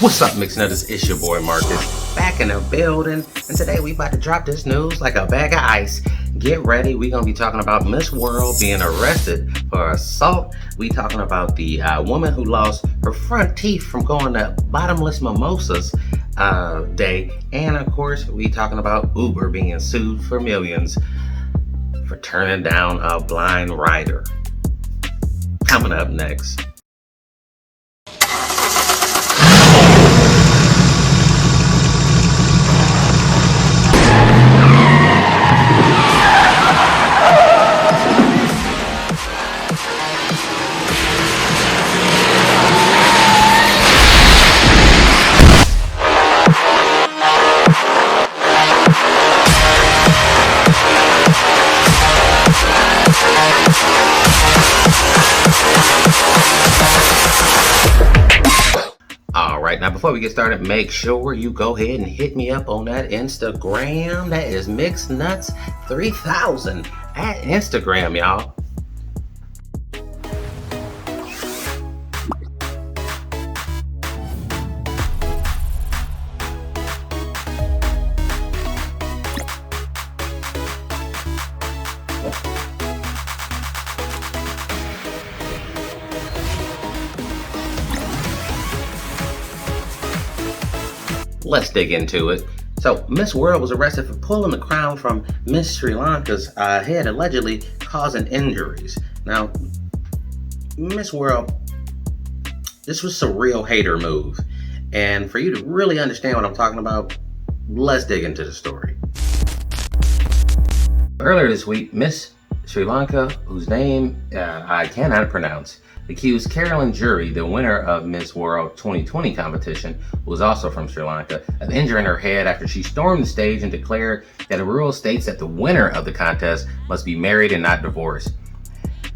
What's up, Mixed Nutters? It's your boy Marcus, back in the building, and today we about to drop this news like a bag of ice. Get ready, we gonna be talking about Miss World being arrested for assault. We talking about the woman who lost her front teeth from going to bottomless mimosas day, and of course, we talking about Uber being sued for millions for turning down a blind rider. Coming up next. Now, before we get started, make sure you go ahead and hit me up on that Instagram. That is Mixed Nuts 3000 at Instagram, y'all. Let's dig into it. So, Miss World was arrested for pulling the crown from Miss Sri Lanka's head, allegedly causing injuries. Now, Miss World, this was a real hater move. And for you to really understand what I'm talking about, let's dig into the story. Earlier this week, Miss Sri Lanka, whose name I cannot pronounce, accused Carolyn Jury, the winner of Miss World 2020 competition, who was also from Sri Lanka, of injuring her head after she stormed the stage and declared that a rule states that the winner of the contest must be married and not divorced.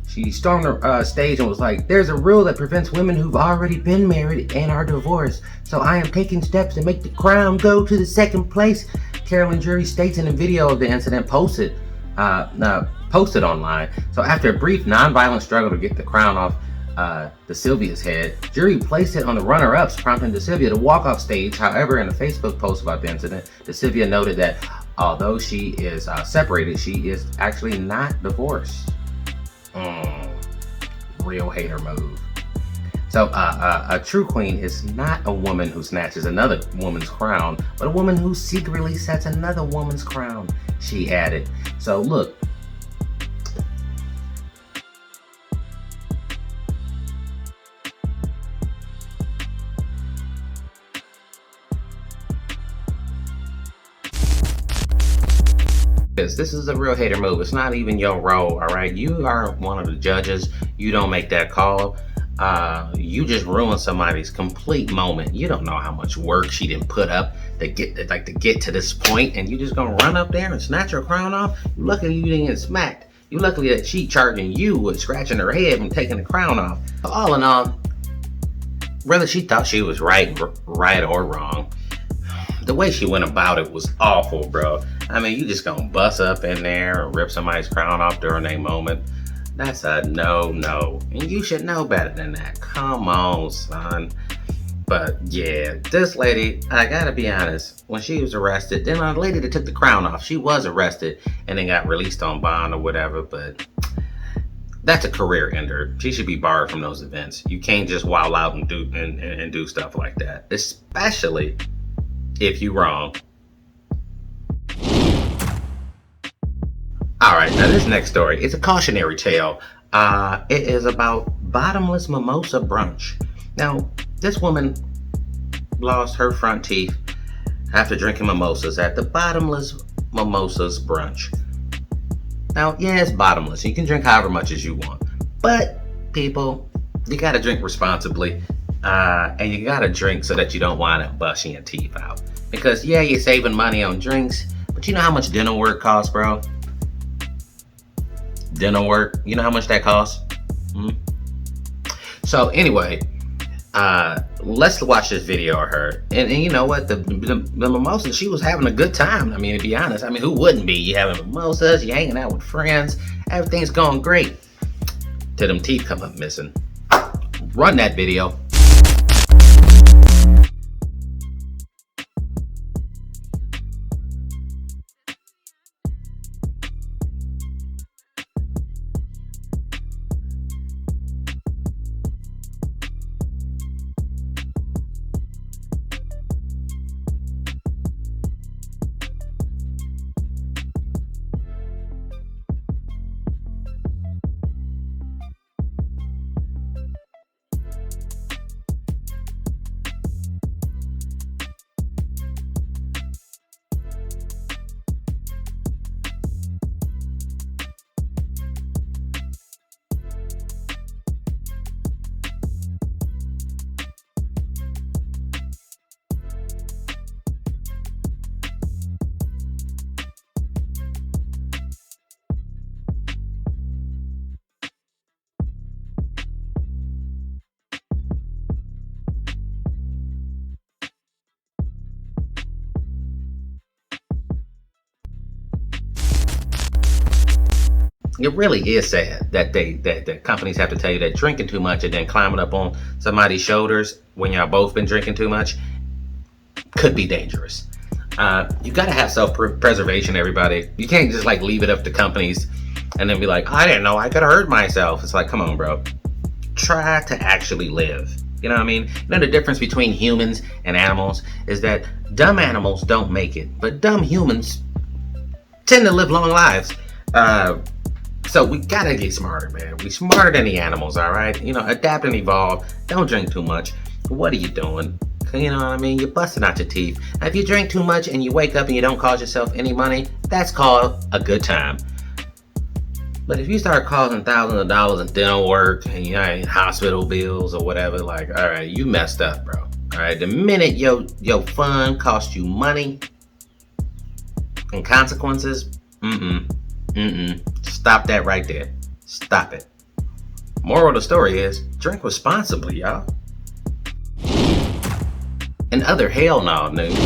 She stormed the stage and was like, "There's a rule that prevents women who've already been married and are divorced, so I am taking steps to make the crown go to the second place," Carolyn Jury states in a video of the incident posted online. So after a brief non-violent struggle to get the crown off Sylvia's head, Jury placed it on the runner-ups, prompting Sylvia to walk off stage. However, in a Facebook post about the incident, Sylvia noted that although she is separated, she is actually not divorced. Real hater move. So a true queen is not a woman who snatches another woman's crown, but a woman who secretly sets another woman's crown, she added. So look, this is a real hater move. It's not even your role, all right? You are one of the judges. You don't make that call. You just ruined somebody's complete moment. You don't know how much work she didn't put up to get to this point, and you just gonna run up there and snatch her crown off? You lucky you didn't get smacked. You lucky that she charging you with scratching her head from taking the crown off. All in all, whether she thought she was right or wrong, the way she went about it was awful, bro. I mean, you just gonna bust up in there and rip somebody's crown off during a moment. That's a no. And you should know better than that. Come on, son. But yeah, this lady, I gotta be honest, when she was arrested, then a lady that took the crown off, she was arrested and then got released on bond or whatever, but that's a career ender. She should be barred from those events. You can't just wild out and do stuff like that, especially if you wrong. All right, now this next story is a cautionary tale. It is about bottomless mimosa brunch. Now, this woman lost her front teeth after drinking mimosas at the bottomless mimosas brunch. Now, yeah, it's bottomless. You can drink however much as you want. But, people, you gotta drink responsibly. And you gotta drink so that you don't wind up busting your teeth out. Because, yeah, you're saving money on drinks, but you know how much dental work costs, bro? Dental work, you know how much that costs? So anyway, let's watch this video of her. And you know what? The mimosas, she was having a good time. I mean, to be honest, I mean, who wouldn't be? You having mimosas, you hanging out with friends, everything's going great. Till them teeth come up missing. Run that video. It really is sad that that companies have to tell you that drinking too much and then climbing up on somebody's shoulders when y'all both been drinking too much could be dangerous. You got to have self-preservation, everybody. You can't just like leave it up to companies and then be like, I didn't know I could hurt myself. It's like, come on, bro. Try to actually live. You know what I mean? You know, the difference between humans and animals is that dumb animals don't make it, but dumb humans tend to live long lives. So we gotta get smarter, man. We smarter than the animals, all right? You know, adapt and evolve. Don't drink too much. What are you doing? You know what I mean? You're busting out your teeth. Now, if you drink too much and you wake up and you don't cause yourself any money, that's called a good time. But if you start causing thousands of dollars in dental work and you know, hospital bills or whatever, like, all right, you messed up, bro. All right, the minute your fun costs you money and consequences, stop that right there. Stop it. Moral of the story is, drink responsibly, y'all. In other hell no news,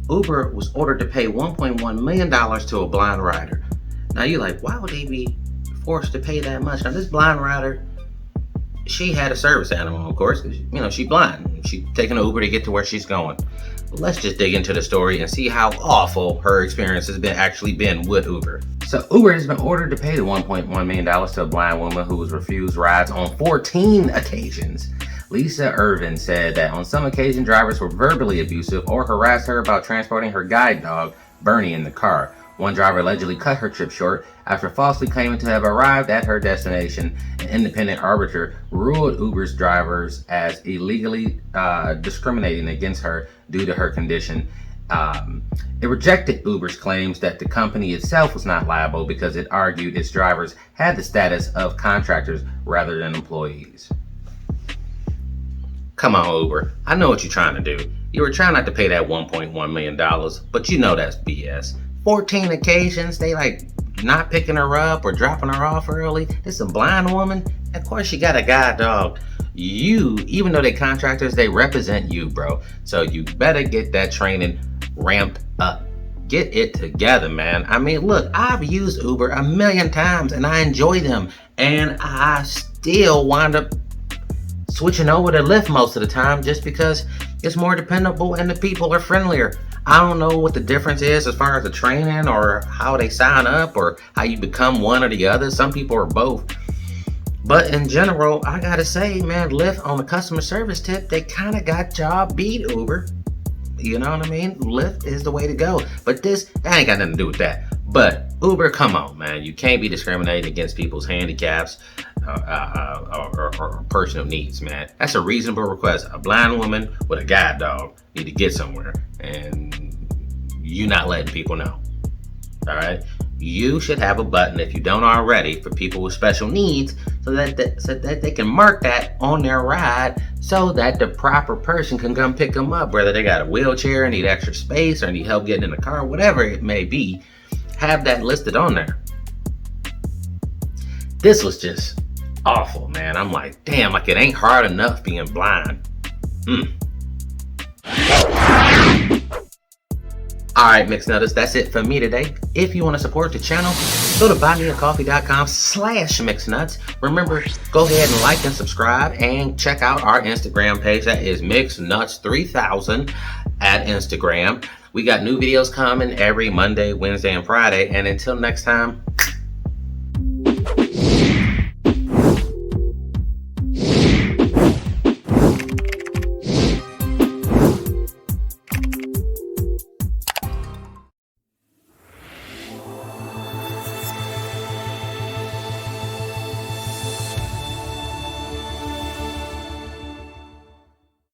Uber was ordered to pay $1.1 million to a blind rider. Now you're like, why would they be forced to pay that much? Now this blind rider, she had a service animal, of course, because you know she's blind. She's taking an Uber to get to where she's going. But let's just dig into the story and see how awful her experience has been with Uber. So Uber has been ordered to pay the $1.1 million to a blind woman who was refused rides on 14 occasions. Lisa Irvin said that on some occasions drivers were verbally abusive or harassed her about transporting her guide dog, Bernie, in the car. One driver allegedly cut her trip short after falsely claiming to have arrived at her destination. An independent arbiter ruled Uber's drivers as illegally discriminating against her due to her condition. It rejected Uber's claims that the company itself was not liable because it argued its drivers had the status of contractors rather than employees. Come on, Uber. I know what you're trying to do. You were trying not to pay that $1.1 million, but you know that's BS. 14 occasions, they like not picking her up or dropping her off early. This is a blind woman. Of course, she got a guide dog. You, even though they contractors, they represent you, bro. So you better get that training ramped up. Get it together, man. I mean, look, I've used Uber a million times and I enjoy them. And I still wind up switching over to Lyft most of the time just because it's more dependable and the people are friendlier. I don't know what the difference is as far as the training or how they sign up or how you become one or the other. Some people are both. But in general, I gotta say, man, Lyft on the customer service tip, they kind of got job beat Uber. You know what I mean? Lyft is the way to go. But that ain't got nothing to do with that. But Uber, come on, man. You can't be discriminating against people's handicaps or personal needs, man. That's a reasonable request. A blind woman with a guide dog need to get somewhere, and you not letting people know. All right? You should have a button, if you don't already, for people with special needs so that they can mark that on their ride so that the proper person can come pick them up, whether they got a wheelchair, need extra space, or need help getting in the car, whatever it may be. Have that listed on there. This was just awful, man. I'm like, damn, like it ain't hard enough being blind. Alright, Mixed Nutters, that's it for me today. If you want to support the channel, go to buymeacoffee.com/mixednuts. Remember, go ahead and like and subscribe and check out our Instagram page. That is mixednuts3000 at Instagram. We got new videos coming every Monday, Wednesday, and Friday. And until next time,